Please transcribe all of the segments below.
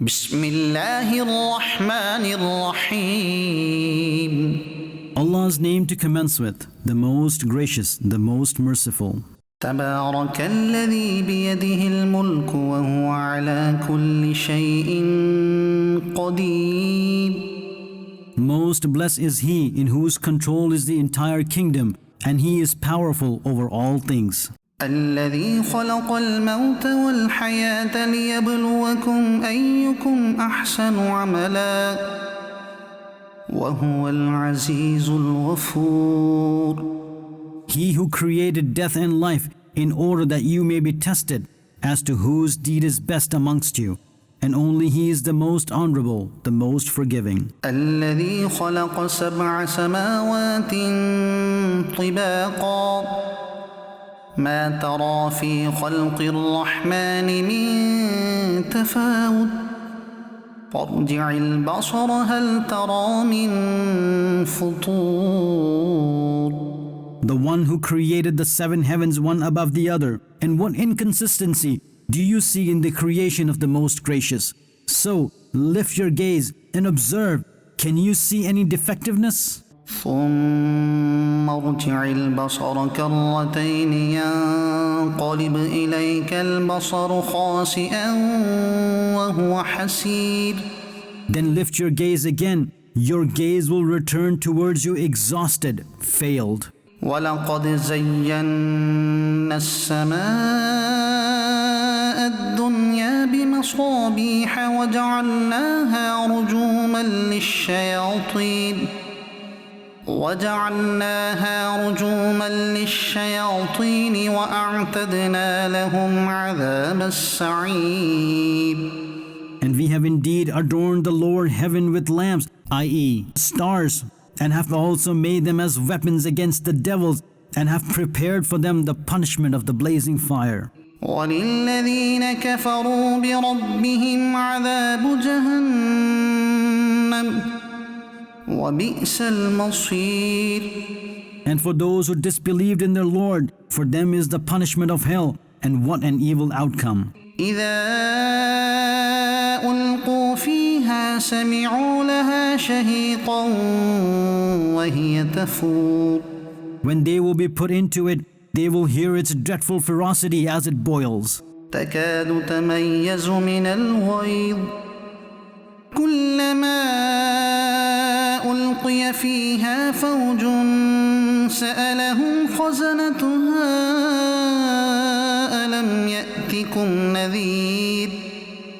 بسم الله الرحمن الرحيم. Allah's name to commence with, the most gracious, the most merciful. تبارك الذي بيده الملك وهو على كل شيء قدير. Most blessed is he in whose control is the entire kingdom, and he is powerful over all things. الذي خلق الموت والحياة ليبلوكم أيكم أحسن عملا وهو العزيز الغفور. He who created death and life in order that you may be tested as to whose deed is best amongst you, and only he is the most honorable, the most forgiving. الذي خلق سبع سماوات طباقا ما ترى في خلق الرحمن من تفاوت فارجع البصر هل ترى من فطور. The one who created the seven heavens one above the other, and what inconsistency do you see in the creation of the most gracious? So lift your gaze and observe, can you see any defectiveness? ثم ارجع البصر كرتين ينقلب إليك البصر خاسئا وهو حسير. Then lift your gaze again. Your gaze will return towards you exhausted, failed. ولقد زينا السماء الدنيا بمصابيح وجعلناها رجوما للشياطين وأعتدنا لهم عذاب السعير. And we have indeed adorned the lower heaven with lamps, i.e., stars, and have also made them as weapons against the devils, and have prepared for them the punishment of the blazing fire. وللذين كفروا بربهم عذاب جهنم وبئس المصير. And for those who disbelieved in their Lord, for them is the punishment of hell, and what an evil outcome. إذا ألقوا فيها سمعوا لها شهيقا وهي تفور. When they will be put into it, they will hear its dreadful ferocity as it boils. تكاد تميز من الغيظ كلما ألقي فيها فوج سألهم خزنتها ألم يأتكم نذير.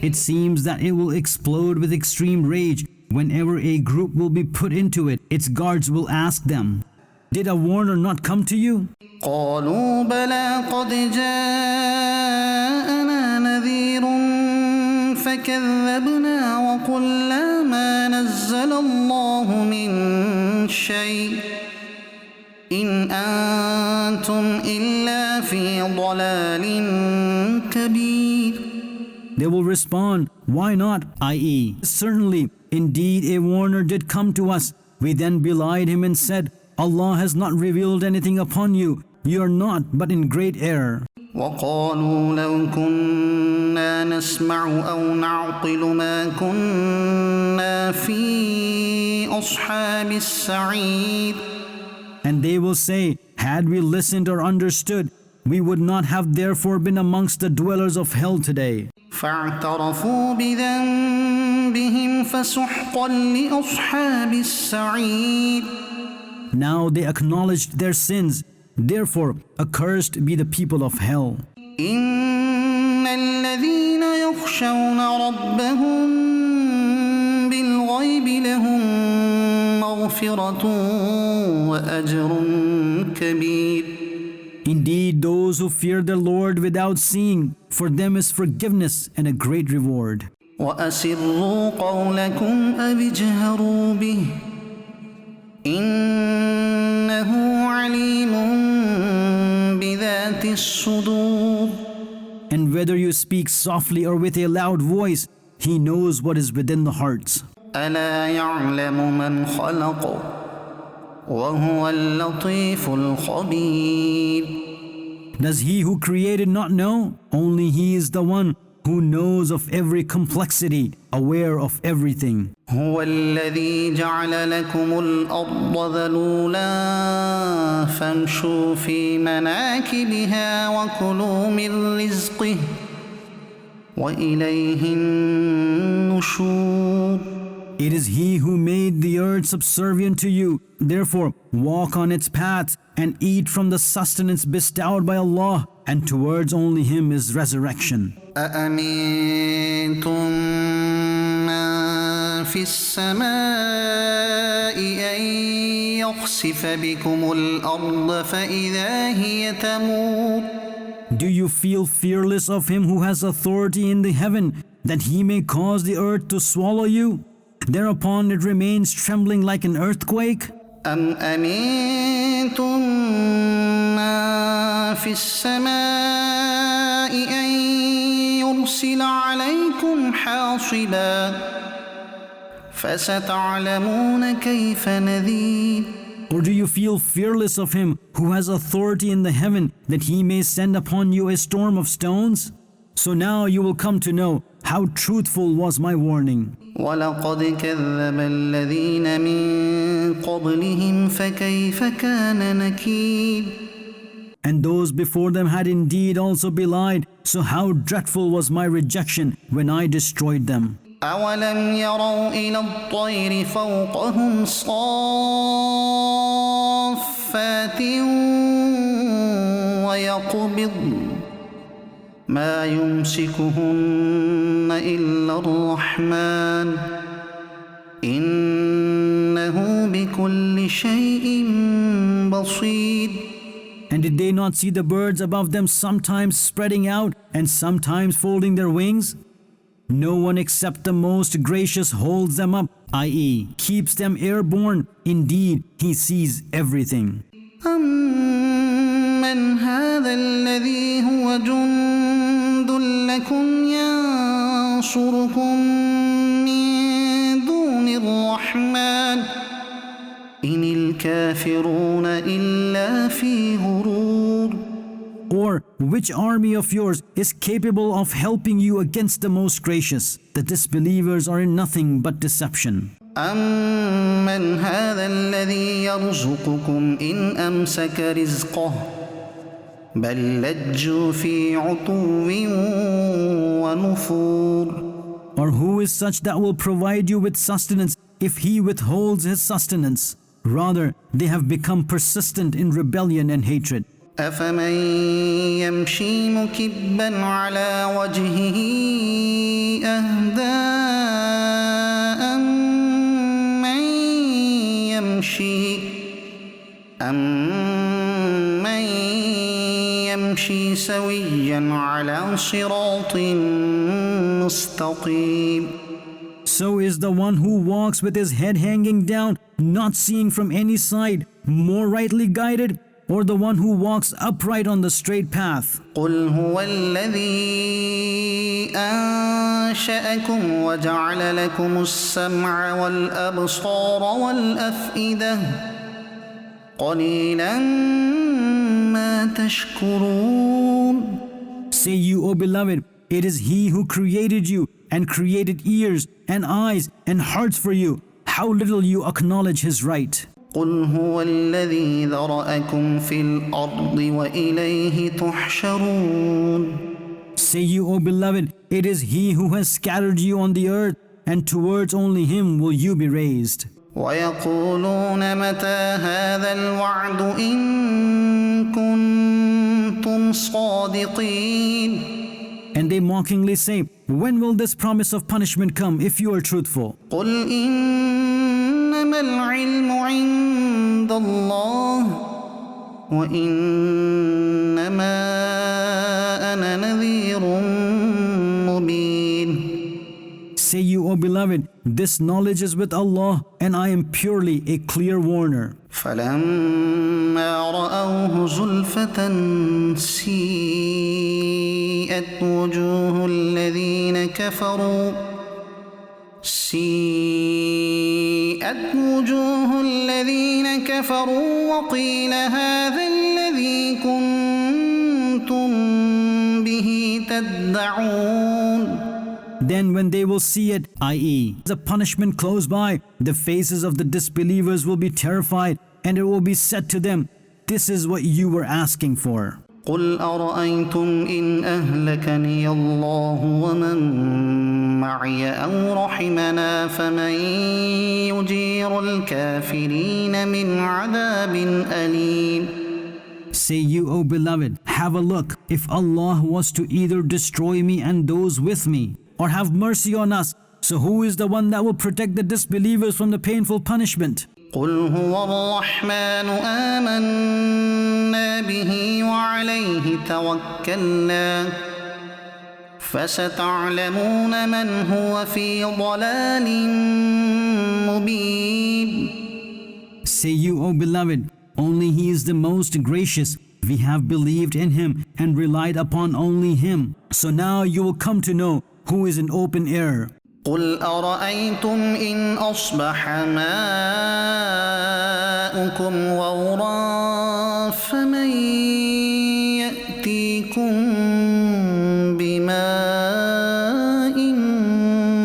It seems that it will explode with extreme rage. Whenever a group will be put into it, its guards will ask them, "Did a warner not come to you?" قالوا بلى قد جاءنا نذير فكذبنا وقلنا ما نزل الله من شيء إن أنتم إلا في ضلال كبير. They will respond, "Why not?" i.e., certainly, indeed a warner did come to us. We then belied him and said, "Allah has not revealed anything upon you. You are not but in great error." وقالوا لو كنا نسمع أو نعقل ما كنا في أصحاب السعير. And they will say, "Had we listened or understood, we would not have therefore been amongst the dwellers of hell today." فاعترفوا بذنبهم فسحقا لأصحاب السعير. Now they acknowledged their sins. Therefore, accursed be the people of hell. إن الذين يخشون ربهم بالغيب لهم مغفرة وأجر كبير. Indeed, those who fear their Lord without seeing, for them is forgiveness and a great reward. وأسروا قولكم أو اجهروا به إنه عليم بذات الصدور. And whether you speak softly or with a loud voice, He knows what is within the hearts. ألا يعلم من خلق وهو اللطيف الخبير. Does He who created not know? Only He is the one who knows of every complexity, aware of everything. هو الذي جعل لكم الأرض ذلولا فامشوا في مناكبها وكلوا من رزقه وإليه النشور. It is He who made the earth subservient to you. Therefore, walk on its path and eat from the sustenance bestowed by Allah, and towards only Him is resurrection. أأمنتم من في السماء أن يخسف بكم الأرض فإذا هي تمور. Do you feel fearless of Him who has authority in the heaven, that He may cause the earth to swallow you? Thereupon it remains trembling like an earthquake. أم أمنتم من في السماء أن يرسل عليكم حاصبا فستعلمون كيف نذير. Or do you feel fearless of Him who has authority in the heaven, that He may send upon you a storm of stones? So now you will come to know how truthful was my warning. ولقد كذب الذين من قبلهم فكيف كان نكير. And those before them had indeed also belied, so how dreadful was my rejection when I destroyed them. أولم يروا إلى الطير فوقهم صافات ويقبضن ما يمسكهن إلا الرحمن إنه بكل شيء بصير. And did they not see the birds above them sometimes spreading out and sometimes folding their wings? No one except the most gracious holds them up, i.e., keeps them airborne. Indeed, He sees everything. أمن هذا الذي هو جند لكم ينصركم من دون الرحمن إن الكافرون إلا في غرور. Or which army of yours is capable of helping you against the most gracious? The disbelievers are in nothing but deception. أمن هذا الذي يرزقكم إن أمسك رزقه بل لجوا في عتو ونفور. Or who is such that will provide you with sustenance if He withholds His sustenance? Rather, they have become persistent in rebellion and hatred. أفمن يمشي مكبا على وجهه أهدى أمن يمشي سويا على صراط مستقيم. So is the one who walks with his head hanging down, not seeing from any side, more rightly guided, or the one who walks upright on the straight path. قل هو الذي أنشأكم وجعل لكم السمع والأبصار والأفئدة قليلا ما تشكرون. Say you, O beloved, it is He who created you and created ears and eyes and hearts for you. How little you acknowledge His right. قل هو الذي ذرأكم في الأرض وإليه تحشرون. Say you, O beloved, it is He who has scattered you on the earth, and towards only Him will you be raised. ويقولون متى هذا الوعد إن كنتم صادقين. And they mockingly say, when will this promise of punishment come if you are truthful? قل إنما العلم عند الله وإنما أنا نذير مبين. Say you, O beloved, this knowledge is with Allah, and I am purely a clear warner. فلما رأوه زلفة سيئت وجوه الذين كفروا وقيل هذا الذي كنتم به تدعون. Then when they will see it, i.e., the punishment close by, the faces of the disbelievers will be terrified, and it will be said to them, "This is what you were asking for." قل أرأيتم إن أهلكني الله ومن معي أو رحمنا فمن يجير الكافرين من عذاب أليم. Say you, O beloved, have a look, if Allah was to either destroy me and those with me, or have mercy on us, so who is the one that will protect the disbelievers from the painful punishment? قل هو الرحمن آمنا به وعليه توكلنا فستعلمون من هو في ضلال مبين. Say you, O beloved, only He is the most gracious. We have believed in Him and relied upon only Him. So now you will come to know who is in open error. قل أرأيتم إن أصبح ماؤكم غورا فمن يأتيكم بماء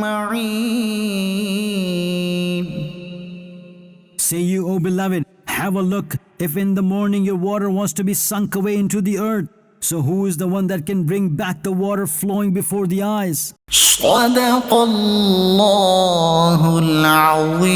معين. Say you, O beloved, have a look, if in the morning your water was to be sunk away into the earth, so who is the one that can bring back the water flowing before the eyes? صدق الله العظيم.